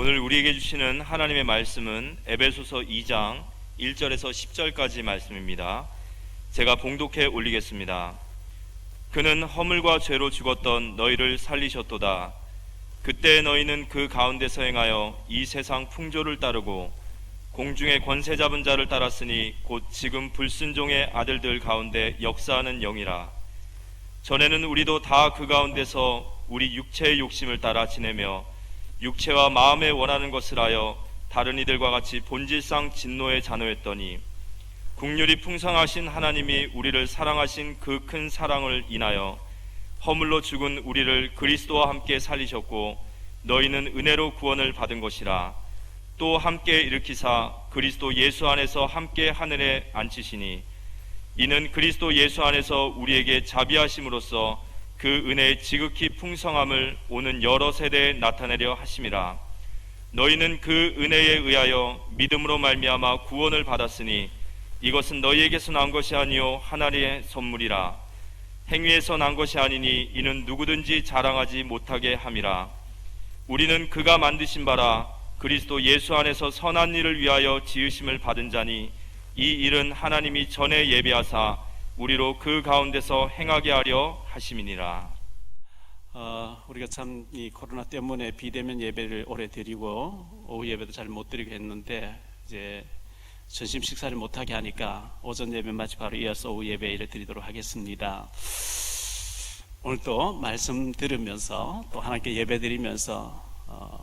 오늘 우리에게 주시는 하나님의 말씀은 에베소서 2장 1절에서 10절까지 말씀입니다. 제가 봉독해 올리겠습니다. 그는 허물과 죄로 죽었던 너희를 살리셨도다. 그때 너희는 그 가운데서 행하여 이 세상 풍조를 따르고 공중의 권세 잡은 자를 따랐으니 곧 지금 불순종의 아들들 가운데 역사하는 영이라. 전에는 우리도 다 그 가운데서 우리 육체의 욕심을 따라 지내며 육체와 마음에 원하는 것을 하여 다른 이들과 같이 본질상 진노에 자노했더니 긍휼이 풍성하신 하나님이 우리를 사랑하신 그 큰 사랑을 인하여 허물로 죽은 우리를 그리스도와 함께 살리셨고 너희는 은혜로 구원을 받은 것이라. 또 함께 일으키사 그리스도 예수 안에서 함께 하늘에 앉히시니 이는 그리스도 예수 안에서 우리에게 자비하심으로써 그 은혜의 지극히 풍성함을 오는 여러 세대에 나타내려 하심이라. 너희는 그 은혜에 의하여 믿음으로 말미암아 구원을 받았으니 이것은 너희에게서 난 것이 아니요 하나님의 선물이라. 행위에서 난 것이 아니니 이는 누구든지 자랑하지 못하게 함이라. 우리는 그가 만드신 바라 그리스도 예수 안에서 선한 일을 위하여 지으심을 받은 자니 이 일은 하나님이 전에 예비하사 우리로 그 가운데서 행하게 하려 하심이니라. 우리가 참 이 코로나 때문에 비대면 예배를 오래 드리고 오후 예배도 잘 못 드리고 했는데 이제 점심 식사를 못하게 하니까 오전 예배 마치 바로 이어서 오후 예배를 드리도록 하겠습니다. 오늘 또 말씀 들으면서 또 하나님께 예배 드리면서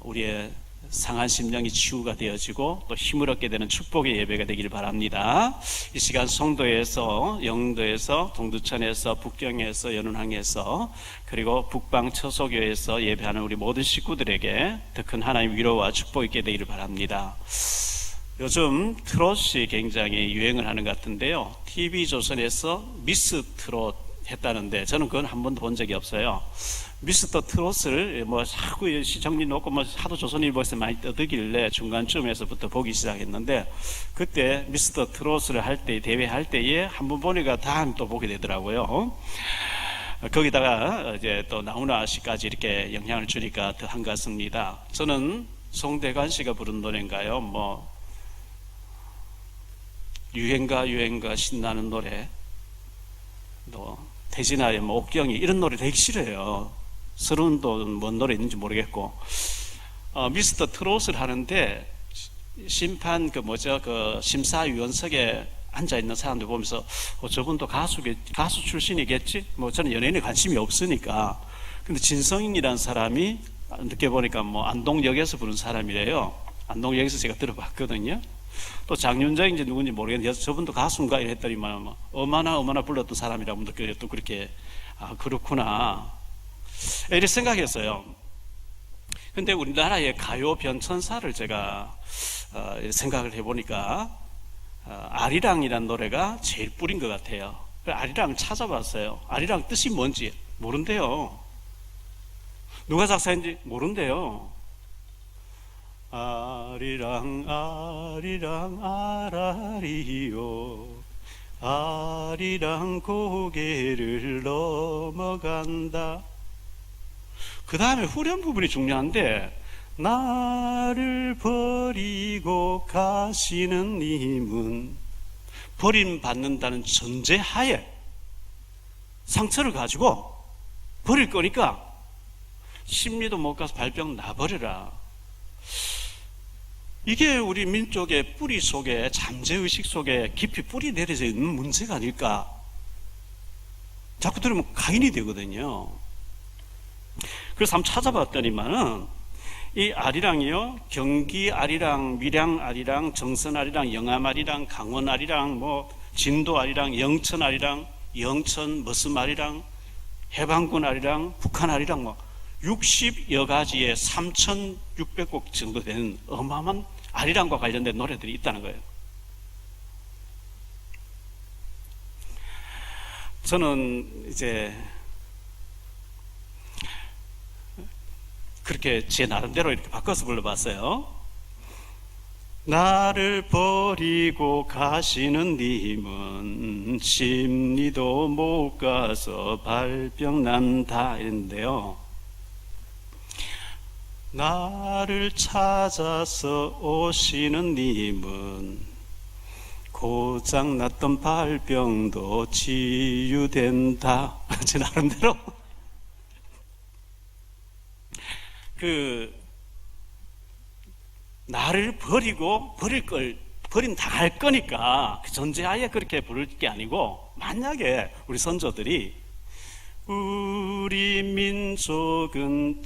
우리의 상한 심령이 치유가 되어지고 또 힘을 얻게 되는 축복의 예배가 되기를 바랍니다. 이 시간 송도에서, 영도에서, 동두천에서, 북경에서, 연운항에서, 그리고 북방 처소교에서 예배하는 우리 모든 식구들에게 더 큰 하나님의 위로와 축복이 있게 되기를 바랍니다. 요즘 트롯이 굉장히 유행을 하는 것 같은데요, TV조선에서 미스 트롯 했다는데 저는 그건 한 번도 본 적이 없어요. 미스터 트롯을 뭐 자꾸 시청률 높고 뭐 하도 조선일보에서 많이 떠들길래 중간쯤에서부터 보기 시작했는데, 그때 미스터 트롯을 할 때, 대회할 때에 한 번 보니까 다음 또 보게 되더라고요. 거기다가 이제 또 나훈아 씨까지 이렇게 영향을 주니까 더 한 것 같습니다. 저는 송대관 씨가 부른 노래인가요? 뭐 유행가 신나는 노래, 또 태진아의 뭐 옥경이, 이런 노래 되게 싫어요. 서른도 뭔 노래 있는지 모르겠고, 미스터 트롯을 하는데 심판 그 심사위원석에 앉아 있는 사람들 보면서 저분도 가수 출신이겠지? 뭐 저는 연예인에 관심이 없으니까. 근데 진성인이라는 사람이 늦게 보니까 뭐 안동역에서 부른 사람이래요. 안동역에서 제가 들어봤거든요. 또 장윤정인지 누군지 모르겠는데 저분도 가수인가 이랬더니만 뭐 어마나 불렀던 사람이라고 또 그렇게 그렇구나 이렇게 생각했어요. 근데 우리나라의 가요 변천사를 제가 생각을 해보니까 아리랑이라는 노래가 제일 뿌린 것 같아요. 아리랑 찾아봤어요. 아리랑 뜻이 뭔지 모른대요. 누가 작사했는지 모른대요. 아리랑 아라리요, 아리랑 고개를 넘어간다. 그 다음에 후렴 부분이 중요한데, 나를 버리고 가시는 님은, 버림받는다는 전제하에 상처를 가지고 버릴 거니까 심리도 못 가서 발병 나버려라. 이게 우리 민족의 뿌리 속에, 잠재의식 속에 깊이 뿌리 내려져 있는 문제가 아닐까. 자꾸 들으면 각인이 되거든요. 그래서 한번 찾아봤더니만은 이 아리랑이요, 경기 아리랑, 밀양 아리랑, 정선 아리랑, 영암 아리랑, 강원 아리랑, 뭐 진도 아리랑, 영천 아리랑, 영천 머슴 아리랑, 해방군 아리랑, 북한 아리랑, 뭐 60여 가지의 3,600곡 정도 되는 어마어마한 아리랑과 관련된 노래들이 있다는 거예요. 저는 이제 그렇게 제 나름대로 이렇게 바꿔서 불러봤어요. 나를 버리고 가시는 님은 심리도 못 가서 발병 난다, 이랬는데요. 나를 찾아서 오시는 님은 고장났던 발병도 치유된다. 제 나름대로 나를 버리고 버림 당할 거니까 그 전제하에 그렇게 부를 게 아니고, 만약에 우리 선조들이 우리 민족은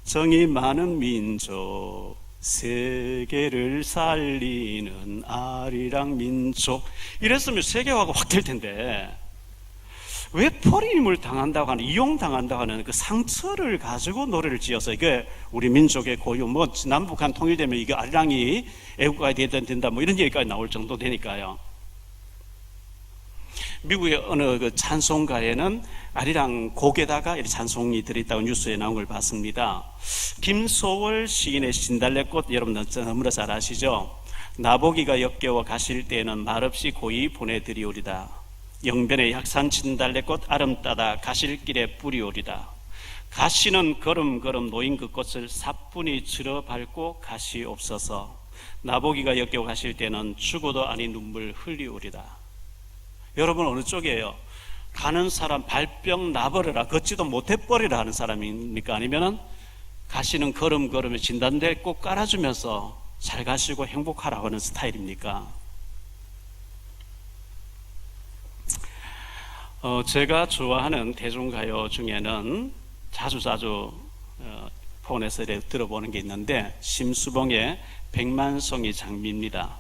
정이 많은 민족, 세계를 살리는 아리랑 민족 이랬으면 세계화가 확 될 텐데, 왜 버림을 당한다고 하는, 이용당한다고 하는 그 상처를 가지고 노래를 지어서, 이게 우리 민족의 고유, 남북한 통일되면 이게 아리랑이 애국가가 된다, 이런 얘기까지 나올 정도 되니까요. 미국의 어느 그 찬송가에는 아리랑 곡에다가 이렇게 찬송이 들어있다고 뉴스에 나온 걸 봤습니다. 김소월 시인의 진달래꽃, 여러분 너무나 잘 아시죠? 나보기가 역겨워 가실 때에는 말없이 고이 보내드리오리다. 영변의 약산 진달래꽃 아름 따다 가실 길에 뿌리오리다. 가시는 걸음걸음 놓인 그 꽃을 사뿐히 들어 밟고 가시옵소서. 나보기가 역겨워 가실 때는 죽어도 아니 눈물 흘리오리다. 여러분 어느 쪽이에요? 가는 사람 발병 나버려라, 걷지도 못해버리라 하는 사람입니까? 아니면은 가시는 걸음걸음에 진단대꽃 깔아주면서 잘 가시고 행복하라고 하는 스타일입니까? 제가 좋아하는 대중가요 중에는 자주 폰에서 들어보는 게 있는데, 심수봉의 백만송이 장미입니다.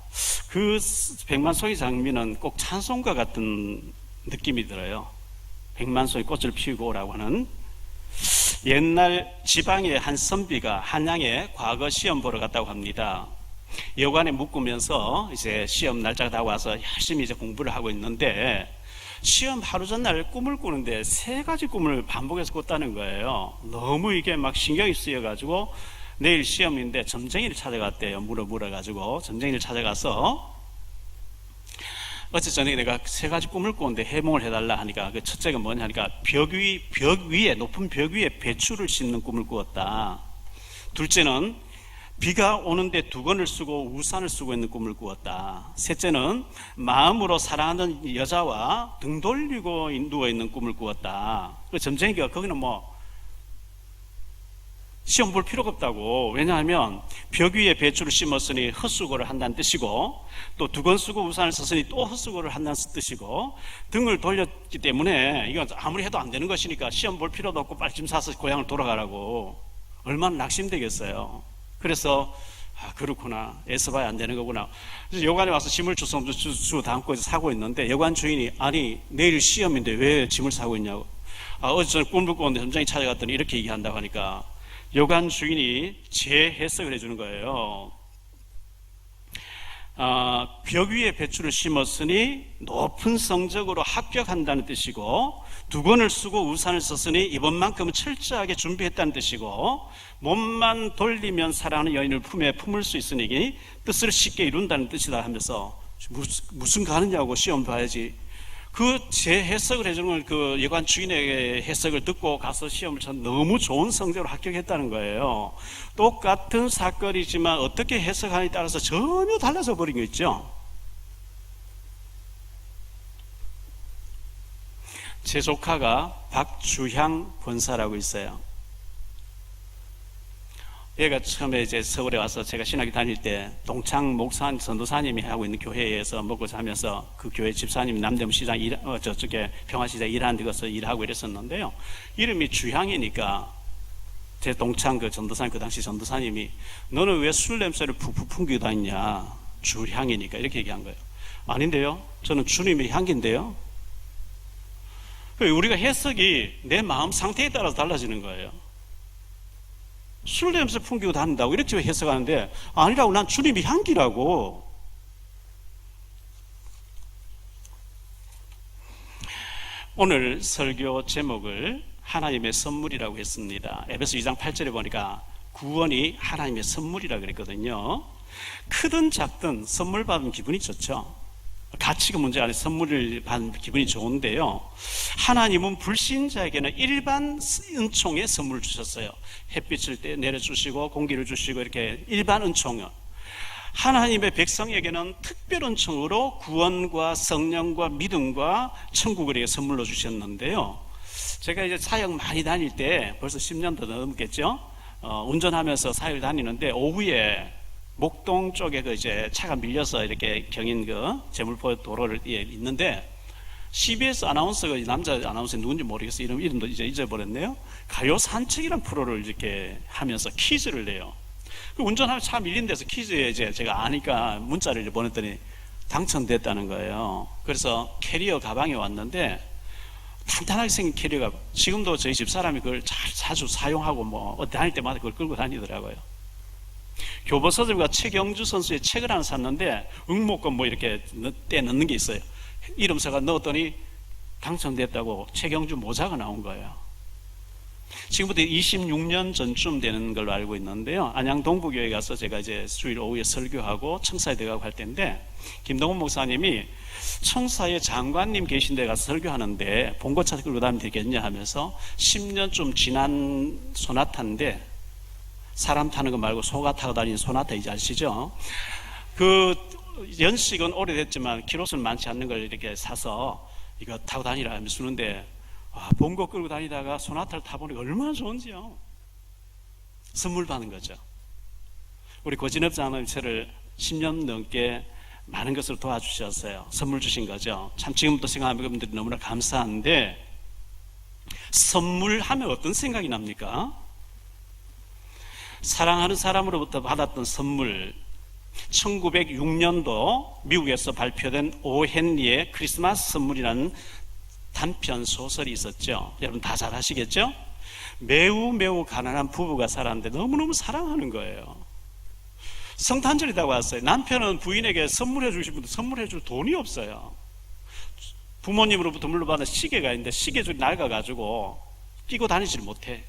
그 백만송이 장미는 꼭 찬송가 같은 느낌이 들어요. 백만송이 꽃을 피우고 오라고 하는. 옛날 지방의 한 선비가 한양에 과거 시험 보러 갔다고 합니다. 여관에 묵으면서 이제 시험 날짜가 다가와서 열심히 이제 공부를 하고 있는데, 시험 하루 전날 꿈을 꾸는데 3가지 꿈을 반복해서 꿨다는 거예요. 너무 이게 막 신경이 쓰여가지고 내일 시험인데 점쟁이를 찾아갔대요. 물어가지고 점쟁이를 찾아가서 어째 저녁에 내가 3가지 꿈을 꿨는데 해몽을 해달라 하니까, 그 첫째가 뭐냐 하니까 높은 벽 위에 배추를 심는 꿈을 꾸었다. 둘째는 비가 오는데 두건을 쓰고 우산을 쓰고 있는 꿈을 꾸었다. 셋째는 마음으로 사랑하는 여자와 등 돌리고 누워있는 꿈을 꾸었다. 그 점쟁이가 거기는 시험 볼 필요가 없다고. 왜냐하면 벽 위에 배추를 심었으니 헛수고를 한다는 뜻이고, 또 두건 쓰고 우산을 썼으니 또 헛수고를 한다는 뜻이고, 등을 돌렸기 때문에 이건 아무리 해도 안 되는 것이니까 시험 볼 필요도 없고 빨리 짐 싸서 고향을 돌아가라고. 얼마나 낙심되겠어요. 그래서 그렇구나, 애써봐야 안 되는 거구나. 그래서 여관에 와서 짐을 주워 담고 사고 있는데, 여관 주인이 아니 내일 시험인데 왜 짐을 사고 있냐고. 어제 저는 꿈을 꿨는데 점장이 찾아갔더니 이렇게 얘기한다고 하니까 여관 주인이 재해석을 해주는 거예요. 벽 위에 배추를 심었으니 높은 성적으로 합격한다는 뜻이고, 두건을 쓰고 우산을 썼으니 이번만큼은 철저하게 준비했다는 뜻이고, 몸만 돌리면 사랑하는 여인을 품에 품을 수 있으니 뜻을 쉽게 이룬다는 뜻이다 하면서, 무슨 가느냐고, 시험 봐야지. 그 재해석을 해주는 그 여관 주인의 해석을 듣고 가서 시험을 쳐 너무 좋은 성적으로 합격했다는 거예요. 똑같은 사건이지만 어떻게 해석하느냐에 따라서 전혀 달라져 버린 거 있죠. 제 조카가 박주향 권사라고 있어요. 얘가 처음에 이제 서울에 와서 제가 신학교 다닐 때 동창 목사 전도사님이 하고 있는 교회에서 먹고 자면서 그 교회 집사님이 남대문 시장 저쪽에 평화시장 일하는 데 가서 일하고 이랬었는데요. 이름이 주향이니까 제 동창 그 전도사님, 그 당시 전도사님이 너는 왜 술 냄새를 푹푹 풍기고 다니냐, 주향이니까, 이렇게 얘기한 거예요. 아닌데요, 저는 주님의 향기인데요. 우리가 해석이 내 마음 상태에 따라서 달라지는 거예요. 술 냄새 풍기고 다닌다고 이렇게 해석하는데, 아니라고, 난 주님이 향기라고. 오늘 설교 제목을 하나님의 선물이라고 했습니다. 에베소 2장 8절에 보니까 구원이 하나님의 선물이라고 그랬거든요. 크든 작든 선물 받으면 기분이 좋죠. 가치가 문제가 아니라 선물을 받는 기분이 좋은데요. 하나님은 불신자에게는 일반 은총의 선물을 주셨어요. 햇빛을 내려주시고 공기를 주시고 이렇게 일반 은총을. 하나님의 백성에게는 특별 은총으로 구원과 성령과 믿음과 천국을 선물로 주셨는데요. 제가 이제 사역 많이 다닐 때 벌써 10년도 넘겠죠. 운전하면서 사역을 다니는데 오후에 목동 쪽에 이제 차가 밀려서 이렇게 경인 제물포 도로를 있는데 CBS 아나운서가 남자 아나운서 누군지 모르겠어요. 이름도 이제 잊어버렸네요. 가요 산책이라는 프로를 이렇게 하면서 퀴즈를 내요. 운전하면 차 밀린 데서 퀴즈에 이제 제가 아니까 문자를 보냈더니 당첨됐다는 거예요. 그래서 캐리어 가방에 왔는데 탄탄하게 생긴 캐리어가 지금도 저희 집사람이 그걸 자주 사용하고 어디 다닐 때마다 그걸 끌고 다니더라고요. 교보서점과 최경주 선수의 책을 하나 샀는데 응모권 이렇게 떼 넣는 게 있어요. 이름서가 넣었더니 당첨됐다고 최경주 모자가 나온 거예요. 지금부터 26년 전쯤 되는 걸로 알고 있는데요. 안양 동부교회 가서 제가 이제 수요일 오후에 설교하고 청사에 들어가고 할 때인데 김동훈 목사님이 청사에 장관님 계신 데 가서 설교하는데 봉고차 끌고 다니면 되겠냐 하면서 10년쯤 지난 소나타인데 사람 타는 거 말고 소가 타고 다니는 소나타 이제 아시죠? 그 연식은 오래됐지만 키로수는 많지 않는 걸 이렇게 사서 이거 타고 다니라 하면서 주는데 봉고 끌고 다니다가 소나타를 타보니까 얼마나 좋은지요. 선물 받는 거죠. 우리 고진엽 장로님 저를 10년 넘게 많은 것을 도와주셨어요. 선물 주신 거죠. 참 지금부터 생각하면 그분들이 너무나 감사한데 선물하면 어떤 생각이 납니까? 사랑하는 사람으로부터 받았던 선물. 1906년도 미국에서 발표된 오 헨리의 크리스마스 선물이라는 단편 소설이 있었죠. 여러분 다 잘 아시겠죠? 매우 가난한 부부가 살았는데 너무너무 사랑하는 거예요. 성탄절이 다가왔어요. 남편은 부인에게 선물해 주고 싶은데 선물해 줄 돈이 없어요. 부모님으로부터 물려받은 시계가 있는데 시계줄이 낡아가지고 끼고 다니질 못해.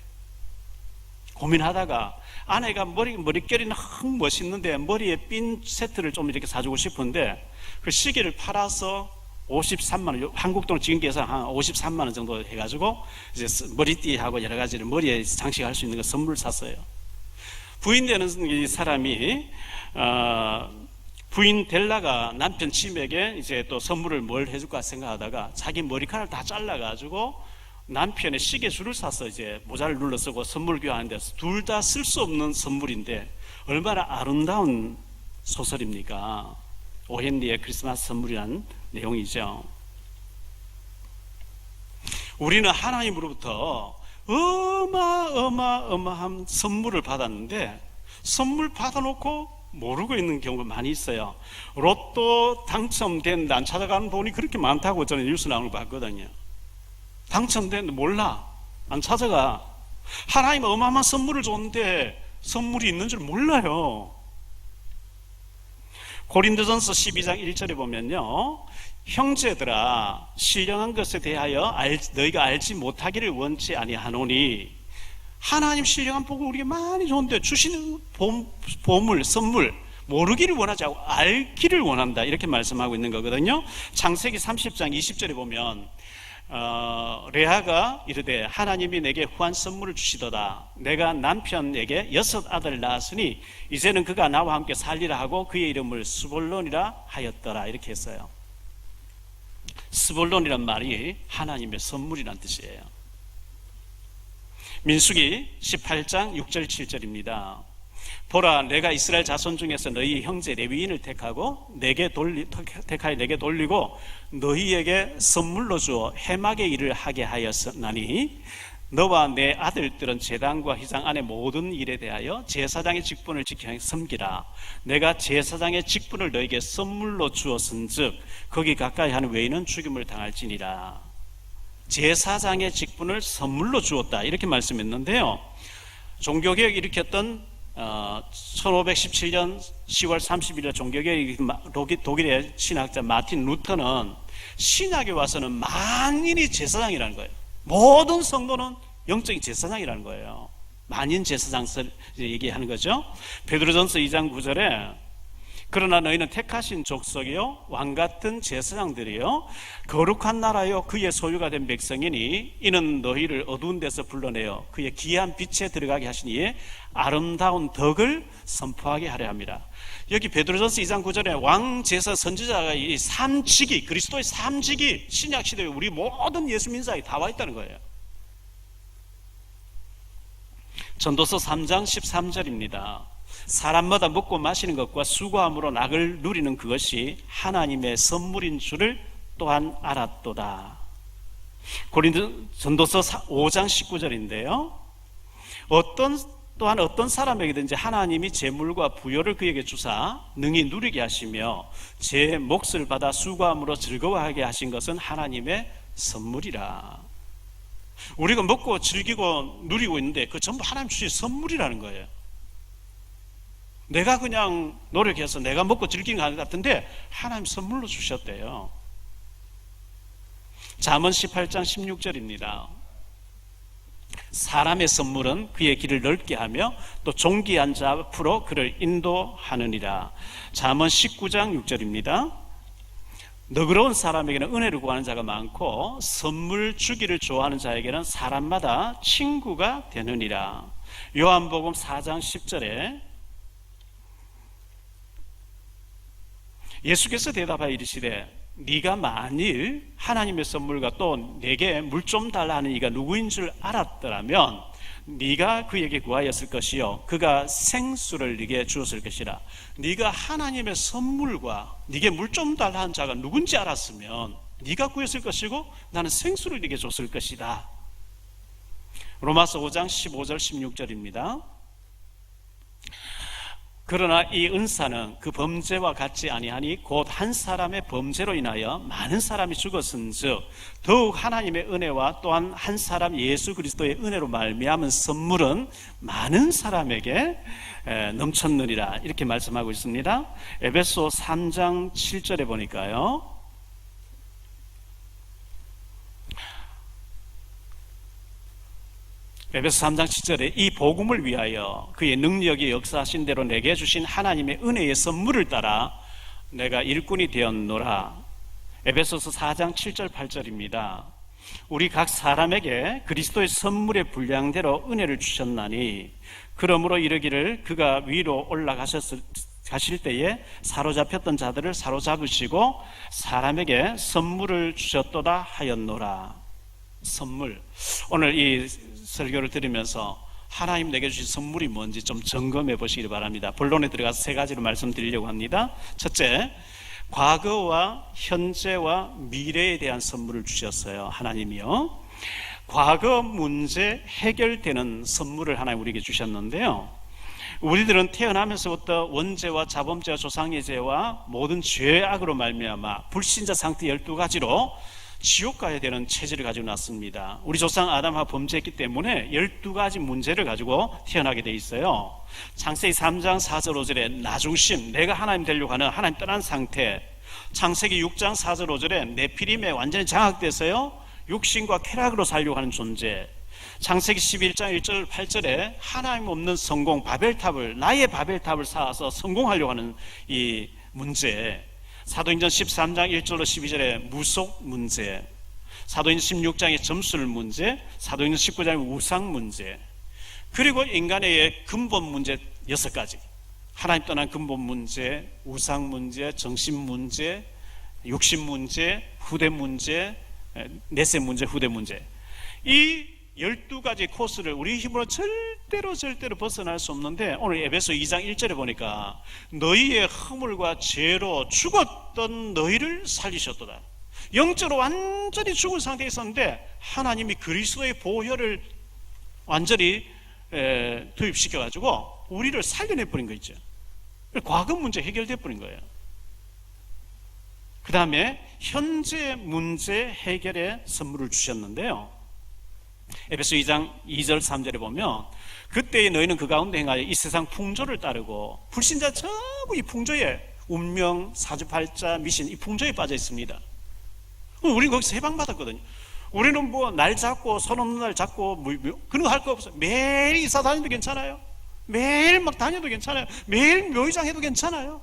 고민하다가 아내가 머릿결이 너무 멋있는데 머리에 핀 세트를 좀 이렇게 사주고 싶은데 그 시계를 팔아서 53만 원, 한국 돈 지금 계산 한 53만 원 정도 해가지고 이제 머리띠하고 여러 가지를 머리에 장식할 수 있는 거 선물을 샀어요. 부인 되는 이 사람이 부인 델라가 남편 짐에게 이제 또 선물을 뭘 해줄까 생각하다가 자기 머리카락을 다 잘라가지고 남편의 시계줄을 사서 이제 모자를 눌러 쓰고 선물 교환하는데 둘 다 쓸 수 없는 선물인데 얼마나 아름다운 소설입니까? 오 헨리의 크리스마스 선물이라는 내용이죠. 우리는 하나님으로부터 어마어마한 선물을 받았는데 선물 받아놓고 모르고 있는 경우가 많이 있어요. 로또 당첨된 난 찾아가는 돈이 그렇게 많다고 저는 뉴스 나오는 거 봤거든요. 당첨됐는데 몰라. 안 찾아가. 하나님 어마어마한 선물을 줬는데 선물이 있는 줄 몰라요. 고린도전서 12장 1절에 보면요, 형제들아 신령한 것에 대하여 너희가 알지 못하기를 원치 아니하노니 하나님 신령한 복을 우리에게 많이 줬는데 주시는 보물 선물 모르기를 원하지 않고 알기를 원한다, 이렇게 말씀하고 있는 거거든요. 창세기 30장 20절에 보면 레아가 이르되 하나님이 내게 후한 선물을 주시도다. 내가 남편에게 6 아들을 낳았으니 이제는 그가 나와 함께 살리라 하고 그의 이름을 스볼론이라 하였더라, 이렇게 했어요. 스볼론이란 말이 하나님의 선물이란 뜻이에요. 민수기 18장 6절 7절입니다. 보라, 내가 이스라엘 자손 중에서 너희 형제 레위인을 택하여 내게 돌리고 너희에게 선물로 주어 해막의 일을 하게 하였나니 너와 내 아들들은 제단과 휘장 안의 모든 일에 대하여 제사장의 직분을 지켜 섬기라. 내가 제사장의 직분을 너에게 선물로 주었은즉 거기 가까이 하는 외인은 죽임을 당할지니라. 제사장의 직분을 선물로 주었다, 이렇게 말씀했는데요. 종교개혁 일으켰던 1517년 10월 31일 종교개혁 독일의 신학자 마틴 루터는 신학에 와서는 만인이 제사장이라는 거예요. 모든 성도는 영적인 제사장이라는 거예요. 만인 제사장을 얘기하는 거죠. 베드로전서 2장 9절에 그러나 너희는 택하신 족속이요 왕같은 제사장들이요 거룩한 나라요 그의 소유가 된 백성이니 이는 너희를 어두운 데서 불러내어 그의 귀한 빛에 들어가게 하시니 아름다운 덕을 선포하게 하려 합니다. 여기 베드로전서 2장 9절에 왕, 제사, 선지자가 이 삼직이, 그리스도의 삼직이 신약시대에 우리 모든 예수 민사에 다 와 있다는 거예요. 전도서 3장 13절입니다. 사람마다 먹고 마시는 것과 수고함으로 낙을 누리는 그것이 하나님의 선물인 줄을 또한 알았도다. 전도서 5장 19절인데요. 또한 어떤 사람에게든지 하나님이 재물과 부요를 그에게 주사 능히 누리게 하시며 제 몫을 받아 수고함으로 즐거워하게 하신 것은 하나님의 선물이라. 우리가 먹고 즐기고 누리고 있는데 그 전부 하나님 주신 선물이라는 거예요. 내가 그냥 노력해서 내가 먹고 즐기는 것 같은데 하나님 선물로 주셨대요. 잠언 18장 16절입니다. 사람의 선물은 그의 길을 넓게 하며 또 존귀한 자 앞으로 그를 인도하느니라. 잠언 19장 6절입니다. 너그러운 사람에게는 은혜를 구하는 자가 많고 선물 주기를 좋아하는 자에게는 사람마다 친구가 되느니라. 요한복음 4장 10절에 예수께서 대답하여 이르시되 네가 만일 하나님의 선물과 또 내게 물 좀 달라 하는 이가 누구인 줄 알았더라면 네가 그에게 구하였을 것이요 그가 생수를 네게 주었을 것이라. 네가 하나님의 선물과 네게 물 좀 달라 하는 자가 누군지 알았으면 네가 구했을 것이고 나는 생수를 네게 줬을 것이다. 로마서 5장 15절 16절입니다. 그러나 이 은사는 그 범죄와 같지 아니하니 곧 한 사람의 범죄로 인하여 많은 사람이 죽었은즉 더욱 하나님의 은혜와 또한 한 사람 예수 그리스도의 은혜로 말미암은 선물은 많은 사람에게 넘쳤느니라. 이렇게 말씀하고 있습니다. 에베소 3장 7절에 보니까요, 에베소 3장 7절에 이 복음을 위하여 그의 능력이 역사하신 대로 내게 주신 하나님의 은혜의 선물을 따라 내가 일꾼이 되었노라. 에베소서 4장 7절 8절입니다. 우리 각 사람에게 그리스도의 선물의 분량대로 은혜를 주셨나니 그러므로 이르기를 그가 위로 가실 때에 사로잡혔던 자들을 사로잡으시고 사람에게 선물을 주셨도다 하였노라. 선물. 오늘 이 설교를 들으면서 하나님 내게 주신 선물이 뭔지 좀 점검해 보시기 바랍니다. 본론에 들어가서 세 가지로 말씀드리려고 합니다. 첫째, 과거와 현재와 미래에 대한 선물을 주셨어요. 하나님이요. 과거 문제 해결되는 선물을 하나님 우리에게 주셨는데요, 우리들은 태어나면서부터 원죄와 자범죄와 조상의 죄와 모든 죄악으로 말미암아 불신자 상태 12가지로 지옥 가야 되는 체질을 가지고 났습니다. 우리 조상 아담과 범죄했기 때문에 12가지 문제를 가지고 태어나게 돼 있어요. 창세기 3장 4절 5절에 나중심, 내가 하나님 되려고 하는 하나님 떠난 상태. 창세기 6장 4절 5절에 네피림에 완전히 장악돼서요 육신과 쾌락으로 살려고 하는 존재. 창세기 11장 1절 8절에 하나님 없는 성공, 바벨탑을, 나의 바벨탑을 쌓아서 성공하려고 하는 이 문제. 사도행전 13장 1절로 12절에 무속 문제, 사도행전 16장의 점술 문제, 사도행전 19장의 우상 문제, 그리고 인간의 근본 문제 6가지. 하나님 떠난 근본 문제, 우상 문제, 정신 문제, 육신 문제, 후대 문제, 내세 문제, 후대 문제. 이 12가지 코스를 우리 힘으로 절대로 벗어날 수 없는데, 오늘 에베소 2장 1절에 보니까 너희의 허물과 죄로 죽었던 너희를 살리셨도다. 영적으로 완전히 죽은 상태에 있었는데 하나님이 그리스도의 보혈을 완전히 투입시켜가지고 우리를 살려내버린 거 있죠. 과거 문제 해결돼 버린 거예요. 그 다음에 현재 문제 해결의 선물을 주셨는데요, 에베소 2장 2절 3절에 보면 그때에 너희는 그 가운데 행하여 이 세상 풍조를 따르고, 불신자 전부 이 풍조에 운명, 사주팔자, 미신, 이 풍조에 빠져 있습니다. 우리는 거기서 해방받았거든요. 우리는 뭐 날 잡고 손 없는 날 잡고 그런 거 할 거 없어요. 매일 이사 다녀도 괜찮아요. 매일 막 다녀도 괜찮아요. 매일 묘의장 해도 괜찮아요.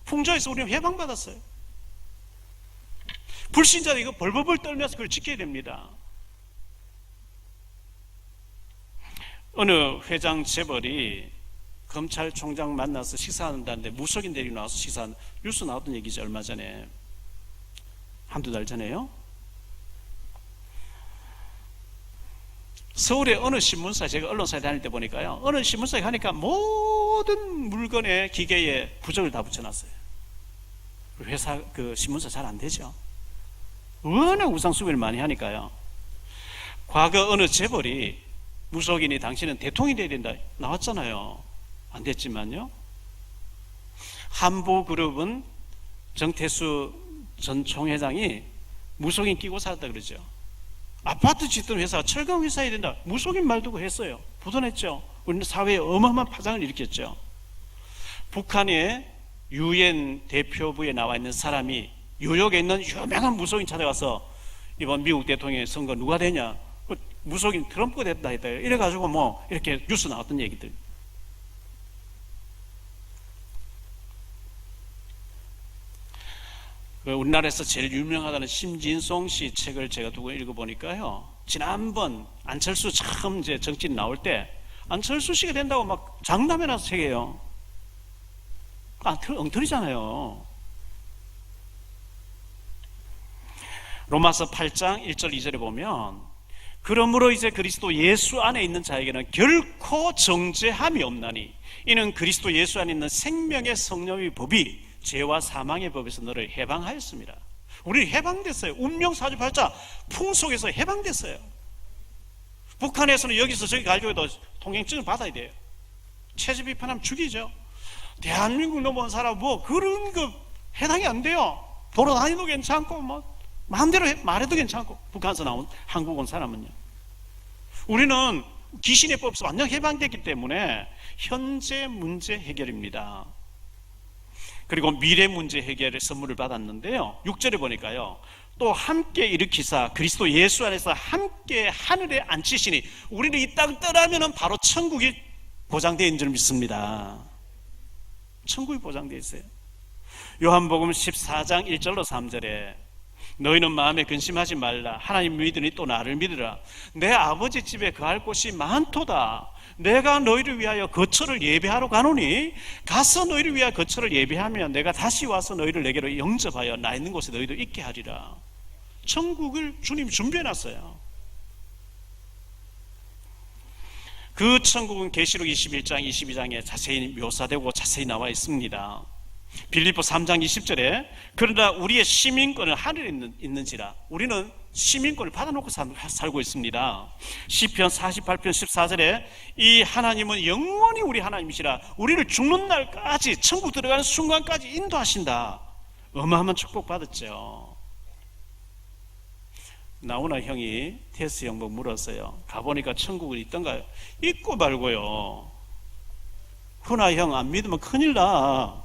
풍조에서 우리는 해방받았어요. 불신자는 이거 벌벌벌 떨면서 그걸 지켜야 됩니다. 어느 회장 재벌이 검찰총장 만나서 식사한다는데 무속인 데리고 나와서 식사한, 뉴스 나왔던 얘기죠. 얼마 전에, 한두 달 전에요. 서울의 어느 신문사에, 제가 언론사에 다닐 때 보니까요, 어느 신문사에 가니까 모든 물건에, 기계에 부적을 다 붙여놨어요. 회사, 신문사 잘 안 되죠. 워낙 우상숭배를 많이 하니까요. 과거 어느 재벌이 무속인이 당신은 대통령이 돼야 된다 나왔잖아요. 안 됐지만요. 한보그룹은 정태수 전 총회장이 무속인 끼고 살았다 그러죠. 아파트 짓던 회사가 철강 회사야 된다, 무속인 말 두고 했어요. 부도냈죠. 우리는 사회에 어마어마한 파장을 일으켰죠. 북한의 유엔 대표부에 나와 있는 사람이 뉴욕에 있는 유명한 무속인 찾아가서 이번 미국 대통령의 선거 누가 되냐, 무속인 트럼프가 됐다 했다, 이래가지고 뭐 이렇게 뉴스 나왔던 얘기들. 우리나라에서 제일 유명하다는 심진송 씨 책을 제가 두고 읽어보니까요, 지난번 안철수 처음 이제 정치인 나올 때 안철수 씨가 된다고 막 장담해 놔서 책이에요. 엉터리잖아요. 로마서 8장 1절 2절에 보면, 그러므로 이제 그리스도 예수 안에 있는 자에게는 결코 정죄함이 없나니 이는 그리스도 예수 안에 있는 생명의 성령의 법이 죄와 사망의 법에서 너를 해방하였습니다. 우리 해방됐어요. 운명 사주팔자 풍속에서 해방됐어요. 북한에서는 여기서 저기 가지고 해도 통행증을 받아야 돼요. 체제 비판하면 죽이죠. 대한민국 넘어온 사람 뭐 그런 거 해당이 안 돼요. 돌아다니도 괜찮고 뭐 마음대로 말해도 괜찮고. 북한에서 나온 한국 온 사람은요. 우리는 귀신의 법에서 완전 해방됐기 때문에 현재 문제 해결입니다. 그리고 미래 문제 해결의 선물을 받았는데요, 6절에 보니까요, 또 함께 일으키사 그리스도 예수 안에서 함께 하늘에 앉히시니 우리는 이 땅 떠나면 바로 천국이 보장되어 있는 줄 믿습니다. 천국이 보장되어 있어요. 요한복음 14장 1절로 3절에 너희는 마음에 근심하지 말라. 하나님 믿으니 또 나를 믿으라. 내 아버지 집에 거할 곳이 많도다. 내가 너희를 위하여 거처를 예배하러 가노니 가서 너희를 위하여 거처를 예배하면 내가 다시 와서 너희를 내게로 영접하여 나 있는 곳에 너희도 있게 하리라. 천국을 주님이 준비해놨어요. 그 천국은 계시록 21장 22장에 자세히 묘사되고 자세히 나와 있습니다. 빌립보 3장 20절에 그러나 우리의 시민권은 하늘에 있는지라. 우리는 시민권을 받아놓고 살고 있습니다. 시편 48편 14절에 이 하나님은 영원히 우리 하나님이시라. 우리를 죽는 날까지, 천국 들어가는 순간까지 인도하신다. 어마어마한 축복 받았죠. 나훈아 형이 테스 형 보고 물었어요. 가보니까 천국은 있던가요? 있고 말고요. 훈아 형 안 믿으면 큰일 나.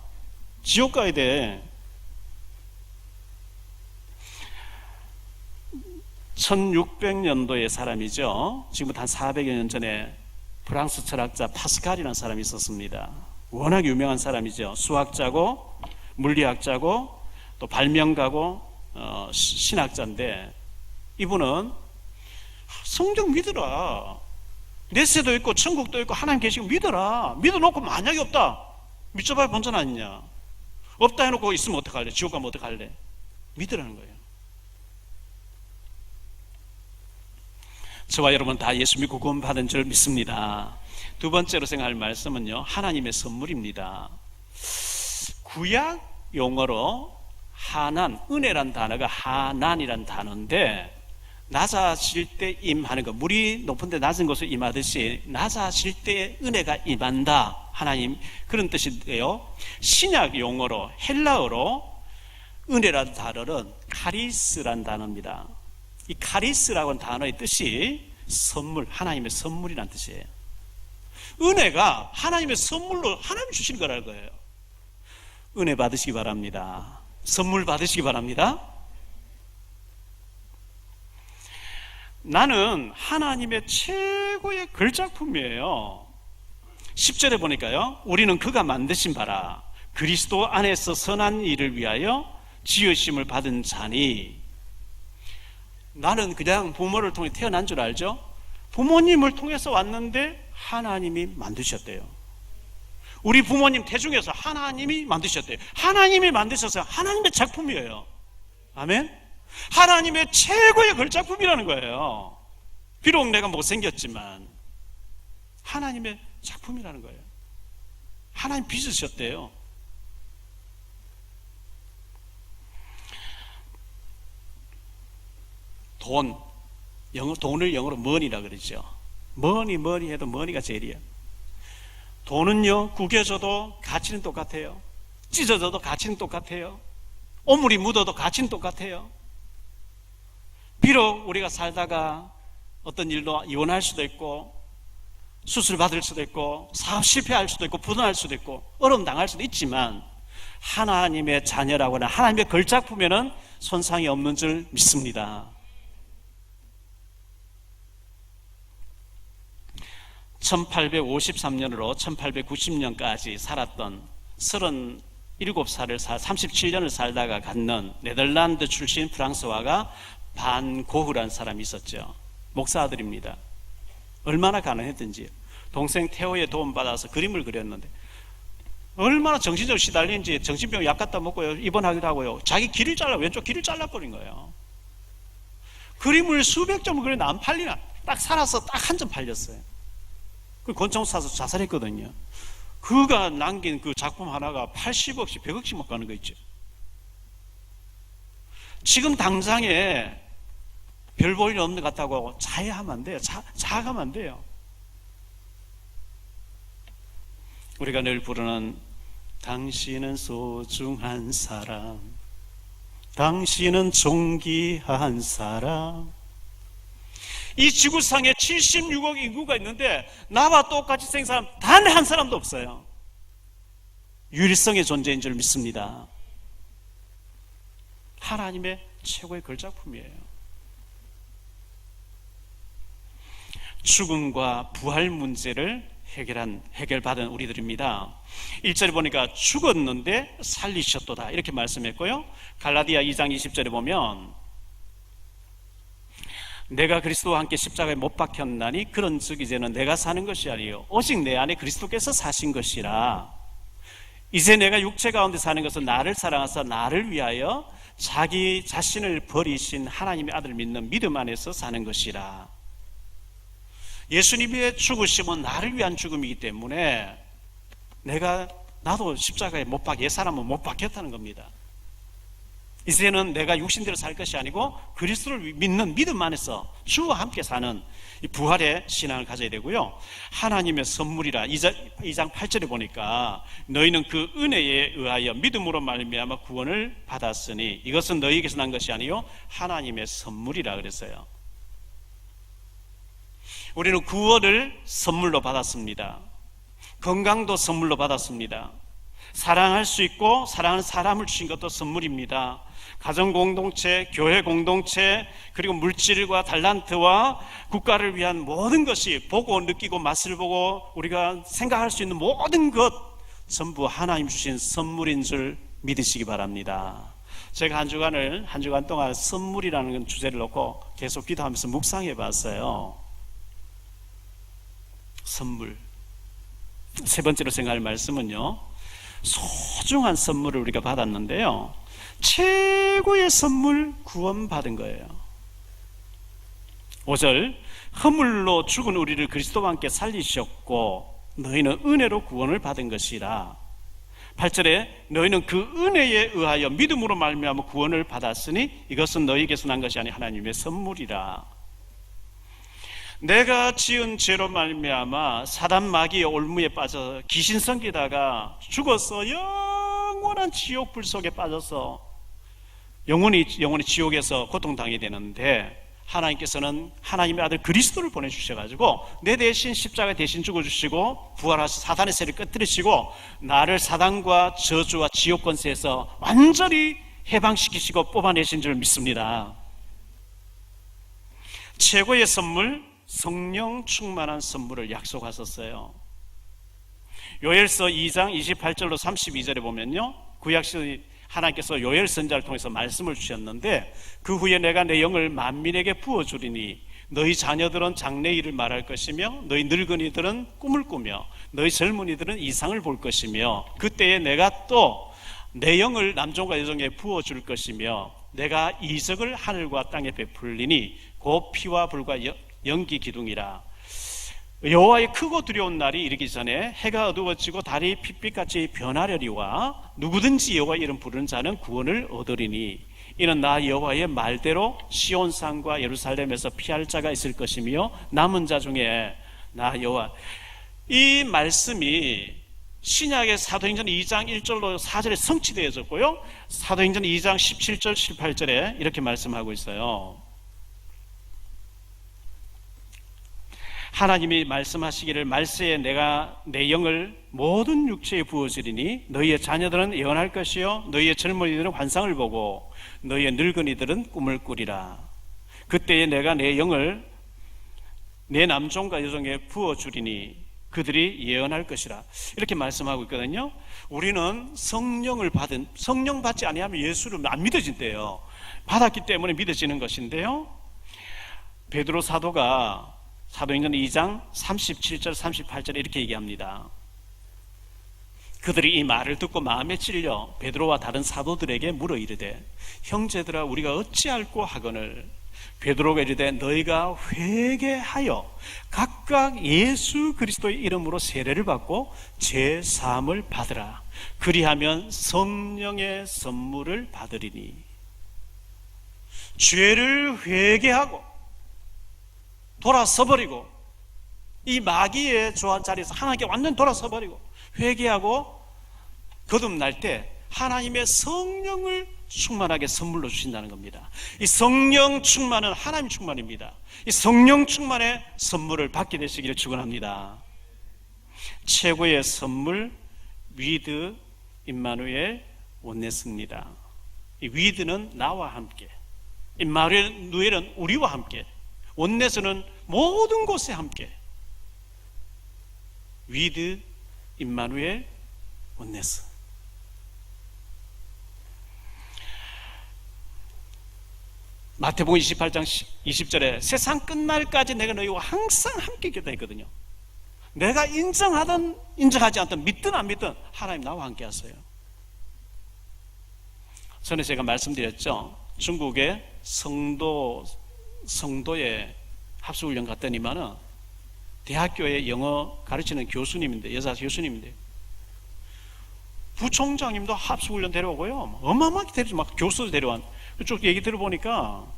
지옥 가야 돼. 1600년도의 사람이죠. 지금부터 한 400여 년 전에 프랑스 철학자 파스칼이라는 사람이 있었습니다. 워낙 유명한 사람이죠. 수학자고 물리학자고 또 발명가고 신학자인데, 이분은 성경 믿어라. 내세도 있고 천국도 있고 하나님 계시고 믿어라. 믿어놓고 만약에 없다, 믿어봐야 본전 아니냐. 없다 해놓고 있으면 어떡할래? 지옥 가면 어떡할래? 믿으라는 거예요. 저와 여러분 다 예수 믿고 구원받은 줄 믿습니다. 두 번째로 생각할 말씀은요, 하나님의 선물입니다. 구약 용어로 하난, 은혜란 단어가 하난이란 단어인데, 낮아질 때 임하는 것, 물이 높은 데 낮은 곳에 임하듯이 낮아질 때 은혜가 임한다, 하나님, 그런 뜻인데요, 신약 용어로 헬라어로 은혜라는 단어는 카리스란 단어입니다. 이 카리스라고 하는 단어의 뜻이 선물, 하나님의 선물이라는 뜻이에요. 은혜가 하나님의 선물로 하나님이 주신 거라는 거예요. 은혜 받으시기 바랍니다. 선물 받으시기 바랍니다. 나는 하나님의 최고의 걸작품이에요. 10절에 보니까요, 우리는 그가 만드신 바라 그리스도 안에서 선한 일을 위하여 지으심을 받은 자니. 나는 그냥 부모를 통해 태어난 줄 알죠? 부모님을 통해서 왔는데 하나님이 만드셨대요. 우리 부모님 태중에서 하나님이 만드셨대요. 하나님이 만드셔서 하나님의 작품이에요. 아멘? 하나님의 최고의 걸작품이라는 거예요. 비록 내가 못생겼지만 하나님의 작품이라는 거예요. 하나님 빚으셨대요. 돈을 영어로 money라 그러죠. money 해도 money가 제일이에요. 돈은요, 구겨져도 가치는 똑같아요. 찢어져도 가치는 똑같아요. 오물이 묻어도 가치는 똑같아요. 비록 우리가 살다가 어떤 일로 이혼할 수도 있고, 수술 받을 수도 있고, 사업 실패할 수도 있고, 부도날 수도 있고, 어려움 당할 수도 있지만, 하나님의 자녀라거나 하나님의 걸작품에는 손상이 없는 줄 믿습니다. 1853년으로 1890년까지 살았던 37살을 37년을 살다가 갖는 네덜란드 출신 프랑스화가 반 고흐라는 사람이 있었죠. 목사 아들입니다. 얼마나 가난했던지 동생 테오의 도움받아서 그림을 그렸는데 얼마나 정신적으로 시달리는지 정신병 약 갖다 먹고요, 입원하기도 하고요. 자기 길을 왼쪽 길을 잘라버린 거예요. 그림을 수백 점을 그렸는데 안 팔리나. 딱 살아서 딱 한 점 팔렸어요. 그 권총 쏴서 자살했거든요. 그가 남긴 그 작품 하나가 80억씩 100억씩 막 가는 거 있죠. 지금 당장에 별 볼 일 없는 것 같다고 자해하면 안 돼요. 자학하면 안 돼요. 우리가 늘 부르는 당신은 소중한 사람, 당신은 존귀한 사람. 이 지구상에 76억 인구가 있는데 나와 똑같이 생긴 사람 단 한 사람도 없어요. 유일성의 존재인 줄 믿습니다. 하나님의 최고의 걸작품이에요. 죽음과 부활 문제를 해결받은 우리들입니다. 1절에 보니까 죽었는데 살리셨도다 이렇게 말씀했고요. 갈라디아 2장 20절에 보면 내가 그리스도와 함께 십자가에 못 박혔나니 그런즉 이제는 내가 사는 것이 아니요 오직 내 안에 그리스도께서 사신 것이라. 이제 내가 육체 가운데 사는 것은 나를 사랑하사 나를 위하여 자기 자신을 버리신 하나님의 아들을 믿는 믿음 안에서 사는 것이라. 예수님의 죽으심은 나를 위한 죽음이기 때문에 나도 십자가에 옛사람은 못 박혔다는 겁니다. 이제는 내가 육신대로 살 것이 아니고 그리스도를 믿는 믿음 안에서 주와 함께 사는 이 부활의 신앙을 가져야 되고요. 하나님의 선물이라 2장 8절에 보니까 너희는 그 은혜에 의하여 믿음으로 말미암아 구원을 받았으니 이것은 너희에게서 난 것이 아니요 하나님의 선물이라 그랬어요. 우리는 구원을 선물로 받았습니다. 건강도 선물로 받았습니다. 사랑할 수 있고 사랑하는 사람을 주신 것도 선물입니다. 가정 공동체, 교회 공동체, 그리고 물질과 달란트와 국가를 위한 모든 것이 보고 느끼고 맛을 보고 우리가 생각할 수 있는 모든 것 전부 하나님 주신 선물인 줄 믿으시기 바랍니다. 제가 한 주간 동안 선물이라는 주제를 놓고 계속 기도하면서 묵상해 봤어요. 선물. 세 번째로 생각할 말씀은요, 소중한 선물을 우리가 받았는데요, 최고의 선물 구원받은 거예요. 5절 허물로 죽은 우리를 그리스도와 함께 살리셨고 너희는 은혜로 구원을 받은 것이라. 8절에 너희는 그 은혜에 의하여 믿음으로 말미암아 구원을 받았으니 이것은 너희에게서 난 것이 아니 하나님의 선물이라. 내가 지은 죄로 말미암아 사단 마귀의 올무에 빠져 귀신 섬기다가 죽어서 영원한 지옥 불 속에 빠져서 영원히 지옥에서 고통당하게 되는데 하나님께서는 하나님의 아들 그리스도를 보내주셔가지고 내 대신 십자가 대신 죽어주시고 부활하셔서 사단의 세를 깨뜨리시고 나를 사단과 저주와 지옥 권세에서 완전히 해방시키시고 뽑아내신 줄 믿습니다. 최고의 선물, 성령 충만한 선물을 약속하셨어요. 요엘서 2장 28절로 32절에 보면요, 구약시 하나님께서 요엘 선지자를 통해서 말씀을 주셨는데, 그 후에 내가 내 영을 만민에게 부어주리니 너희 자녀들은 장래 일을 말할 것이며 너희 늙은이들은 꿈을 꾸며 너희 젊은이들은 이상을 볼 것이며 그때에 내가 또 내 영을 남종과 여종에 부어줄 것이며 내가 이적을 하늘과 땅에 베풀리니 곧 피와 불과 연기 기둥이라. 여호와의 크고 두려운 날이 이르기 전에 해가 어두워지고 달이 핏빛같이 변하려니와 누구든지 여호와 이름 부르는 자는 구원을 얻으리니 이는 나 여호와의 말대로 시온산과 예루살렘에서 피할 자가 있을 것이며 남은 자 중에 나 여호와. 이 말씀이 신약의 사도행전 2장 1절로 4절에 성취되어졌고요, 사도행전 2장 17절 18절에 이렇게 말씀하고 있어요. 하나님이 말씀하시기를 말세에 내가 내 영을 모든 육체에 부어주리니 너희의 자녀들은 예언할 것이요 너희의 젊은이들은 환상을 보고 너희의 늙은이들은 꿈을 꾸리라. 그때에 내가 내 영을 내 남종과 여종에 부어주리니 그들이 예언할 것이라. 이렇게 말씀하고 있거든요. 우리는 성령 받지 아니하면 예수를 안 믿어진대요. 받았기 때문에 믿어지는 것인데요, 베드로 사도가 사도행전 2장 37절 38절에 이렇게 얘기합니다. 그들이 이 말을 듣고 마음에 찔려 베드로와 다른 사도들에게 물어 이르되 형제들아 우리가 어찌할꼬 하거늘. 베드로가 이르되 너희가 회개하여 각각 예수 그리스도의 이름으로 세례를 받고 죄 사함을 받으라. 그리하면 성령의 선물을 받으리니. 죄를 회개하고 돌아서버리고 이 마귀의 조한 자리에서 하나님께 완전히 돌아서버리고 회개하고 거듭날 때 하나님의 성령을 충만하게 선물로 주신다는 겁니다. 이 성령 충만은 하나님 충만입니다. 이 성령 충만의 선물을 받게 되시기를 축원합니다. 최고의 선물 위드 임마누엘 온네스입니다. 이 위드는 나와 함께, 임마누엘은 우리와 함께, 온네스는 모든 곳에 함께. 위드 임마누엘 온네스. 마태복음 28장 20절에 세상 끝날까지 내가 너희와 항상 함께 있겠다 했거든요. 내가 인정하든 인정하지 않든 믿든 안 믿든 하나님 나와 함께 하세요. 전에 제가 말씀드렸죠. 중국의 성도에 합숙훈련 갔더니만은 대학교에 영어 가르치는 교수님인데, 여자 교수님인데 부총장님도 합숙훈련 데려오고요, 어마어마하게 데려오고 막 교수도 데려온. 쭉 얘기 들어보니까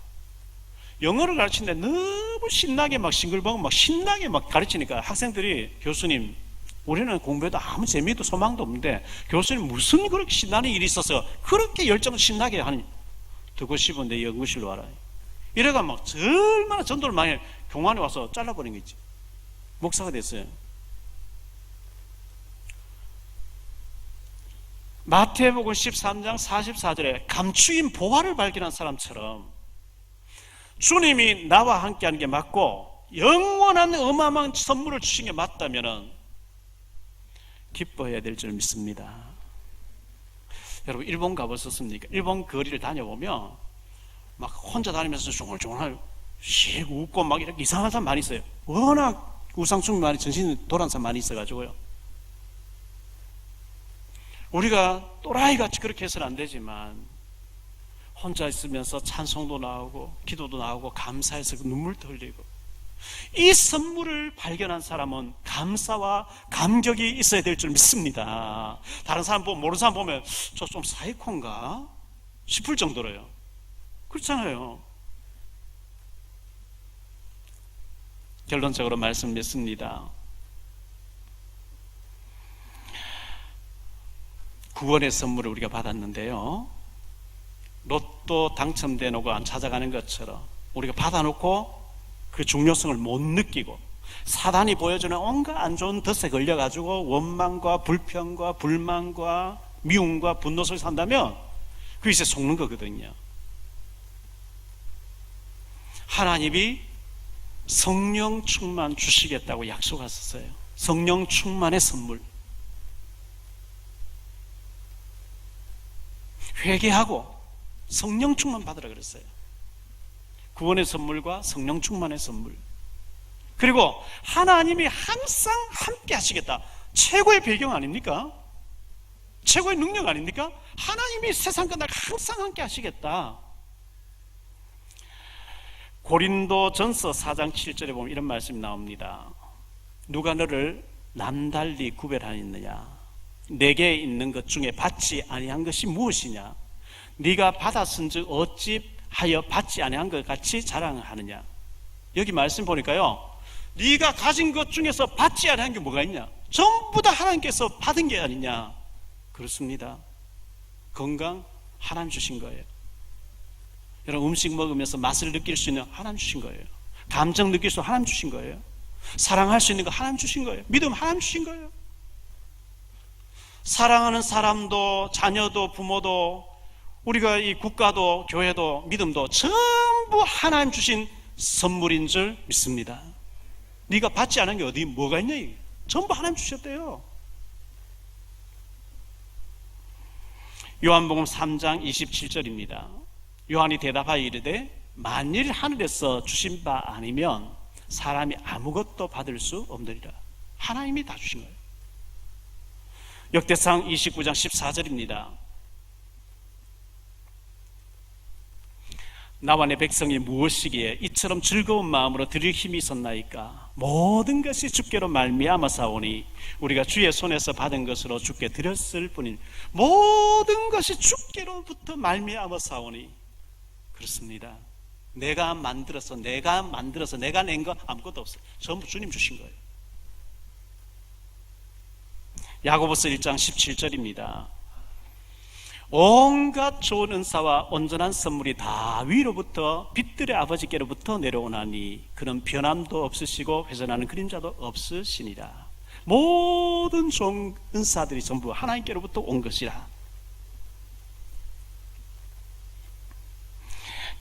영어를 가르치는데 너무 신나게 막 싱글벙글 막 신나게 막 가르치니까 학생들이 교수님 우리는 공부에도 아무 재미도 소망도 없는데 교수님 무슨 그렇게 신나는 일이 있어서 그렇게 열정을 신나게 하니 듣고 싶은데 연구실로 와라. 이래가 막 얼마나 전도를 많이 해. 교만에 와서 잘라버린 거지. 목사가 됐어요. 마태복음 13장 44절에 감추인 보화를 발견한 사람처럼 주님이 나와 함께하는 게 맞고 영원한 어마어마한 선물을 주신 게 맞다면 기뻐해야 될 줄 믿습니다. 여러분 일본 가보셨습니까? 일본 거리를 다녀보면 막 혼자 다니면서 종얼종얼 씩 웃고 막 이렇게 이상한 사람 많이 있어요. 워낙 우상숭배 많이 정신이 돌아온 사람 많이 있어가지고요. 우리가 또라이같이 그렇게 해서는 안 되지만 혼자 있으면서 찬송도 나오고 기도도 나오고 감사해서 눈물도 흘리고, 이 선물을 발견한 사람은 감사와 감격이 있어야 될 줄 믿습니다. 다른 사람 보면, 모르는 사람 보면 저 좀 사이콘가 싶을 정도로요. 그렇잖아요. 결론적으로 말씀 맺습니다. 구원의 선물을 우리가 받았는데요, 로또 당첨된 오고 안 찾아가는 것처럼 우리가 받아놓고 그 중요성을 못 느끼고 사단이 보여주는 온갖 안 좋은 덫에 걸려가지고 원망과 불평과 불만과 미움과 분노 속에 산다면 그 이제 속는 거거든요. 하나님이 성령 충만 주시겠다고 약속하셨어요. 성령 충만의 선물. 회개하고 성령 충만 받으라 그랬어요. 구원의 선물과 성령 충만의 선물. 그리고 하나님이 항상 함께 하시겠다. 최고의 배경 아닙니까? 최고의 능력 아닙니까? 하나님이 세상 끝날 항상 함께 하시겠다. 고린도전서 4장 7절에 보면 이런 말씀이 나옵니다. 누가 너를 남달리 구별하였느냐? 내게 있는 것 중에 받지 아니한 것이 무엇이냐? 네가 받았은즉 어찌하여 받지 아니한 것 같이 자랑하느냐? 여기 말씀 보니까요, 네가 가진 것 중에서 받지 아니한 게 뭐가 있냐? 전부 다 하나님께서 받은 게 아니냐? 그렇습니다. 건강 하나님 주신 거예요. 여러분, 음식 먹으면서 맛을 느낄 수 있는 하나님 주신 거예요. 감정 느낄 수 있는 하나님 주신 거예요. 사랑할 수 있는 거 하나님 주신 거예요. 믿음 하나님 주신 거예요. 사랑하는 사람도, 자녀도, 부모도, 우리가 이 국가도, 교회도, 믿음도 전부 하나님 주신 선물인 줄 믿습니다. 네가 받지 않은 게 어디 뭐가 있냐? 이게. 전부 하나님 주셨대요. 요한복음 3장 27절입니다. 요한이 대답하여 이르되 만일 하늘에서 주신 바 아니면 사람이 아무것도 받을 수 없느니라. 하나님이 다 주신 거예요. 역대상 29장 14절입니다. 나와 내 백성이 무엇이기에 이처럼 즐거운 마음으로 드릴 힘이 있었나이까? 모든 것이 주께로 말미암아 사오니 우리가 주의 손에서 받은 것으로 주께 드렸을 뿐인 모든 것이 주께로부터 말미암아 사오니. 그렇습니다. 내가 만들어서 내가 낸 거 아무것도 없어요. 전부 주님 주신 거예요. 야고보서 1장 17절입니다. 온갖 좋은 은사와 온전한 선물이 다 위로부터 빛들의 아버지께로부터 내려오나니 그는 변함도 없으시고 회전하는 그림자도 없으시니라. 모든 좋은 은사들이 전부 하나님께로부터 온 것이라.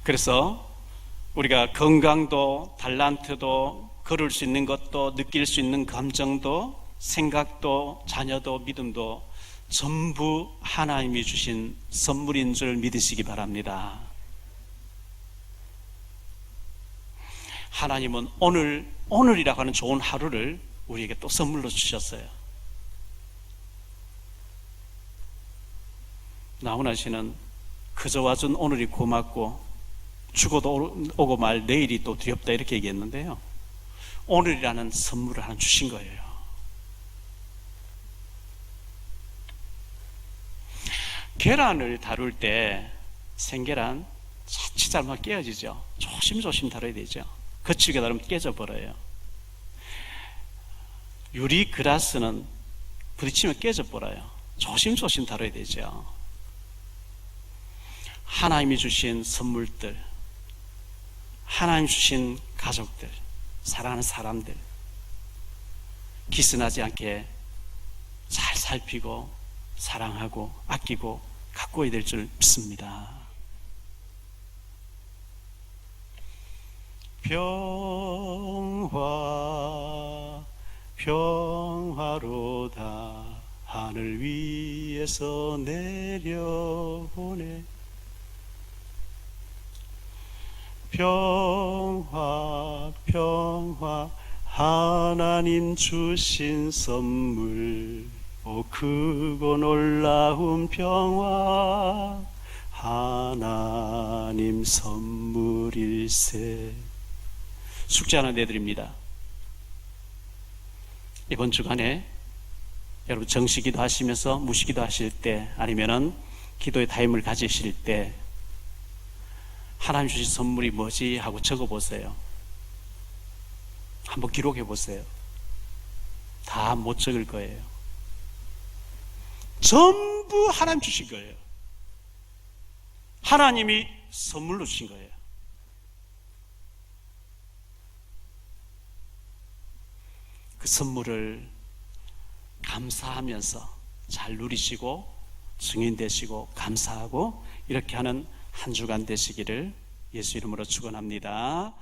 그래서 우리가 건강도, 달란트도, 걸을 수 있는 것도, 느낄 수 있는 감정도, 생각도, 자녀도, 믿음도 전부 하나님이 주신 선물인 줄 믿으시기 바랍니다. 하나님은 오늘이라고 하는 좋은 하루를 우리에게 또 선물로 주셨어요. 나훈아 씨는 그저 와준 오늘이 고맙고 죽어도 오고 말 내일이 또 두렵다 이렇게 얘기했는데요, 오늘이라는 선물을 하나 주신 거예요. 계란을 다룰 때 생계란 자칫 잘못 깨어지죠. 조심조심 다뤄야 되죠. 거칠게 다루면 깨져버려요. 유리 그라스는 부딪히면 깨져버려요. 조심조심 다뤄야 되죠. 하나님이 주신 선물들, 하나님 주신 가족들, 사랑하는 사람들 기스나지 않게 잘 살피고 사랑하고 아끼고 가꿔야 될 줄 믿습니다. 평화 평화로다 하늘 위에서 내려오네. 평화 평화 하나님 주신 선물, 오 크고 놀라운 평화 하나님 선물일세. 숙제 하나 내드립니다. 이번 주간에 여러분 정시기도 하시면서 무시기도 하실 때, 아니면은 기도의 타임을 가지실 때 하나님 주신 선물이 뭐지 하고 적어보세요. 한번 기록해보세요. 다 못 적을 거예요. 전부 하나님 주신 거예요. 하나님이 선물로 주신 거예요. 그 선물을 감사하면서 잘 누리시고 증인되시고 감사하고 이렇게 하는 한 주간 되시기를 예수 이름으로 축원합니다.